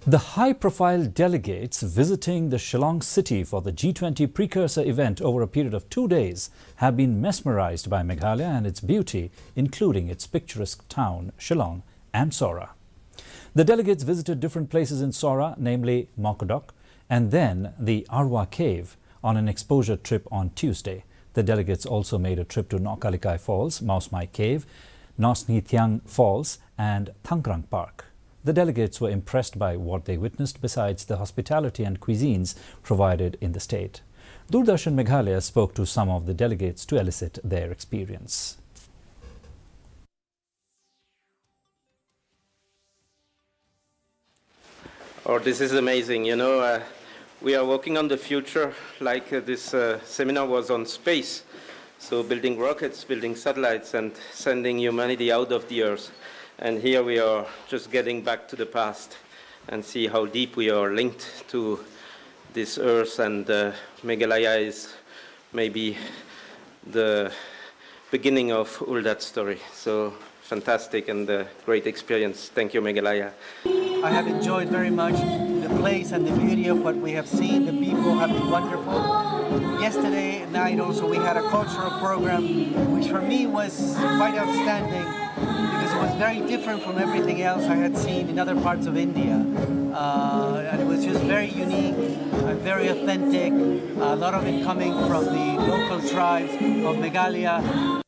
The high-profile delegates visiting the Shillong city for the G20 precursor event over a period of 2 days have been mesmerized by Meghalaya and its beauty, including its picturesque town, Shillong and Sohra. The delegates visited different places in Sohra, namely Mokkodok, and then the Arwa Cave on an exposure trip on Tuesday. The delegates also made a trip to Nokkalikai Falls, Mausmai Cave, Nosnithiang Falls and Thangrang Park. The delegates were impressed by what they witnessed besides the hospitality and cuisines provided in the state. Doordarshan Meghalaya spoke to some of the delegates to elicit their experience. Oh, this is amazing. We are working on the future like this seminar was on space. So building rockets, building satellites and sending humanity out of the Earth. And here we are just getting back to the past and see how deep we are linked to this Earth. And Meghalaya is maybe the beginning of all that story. So fantastic and a great experience. Thank you, Meghalaya. I have enjoyed very much the place and the beauty of what we have seen. The people have been wonderful. Yesterday night also we had a cultural program which for me was quite outstanding because it was very different from everything else I had seen in other parts of India. And it was just very unique and very authentic, a lot of it coming from the local tribes of Meghalaya.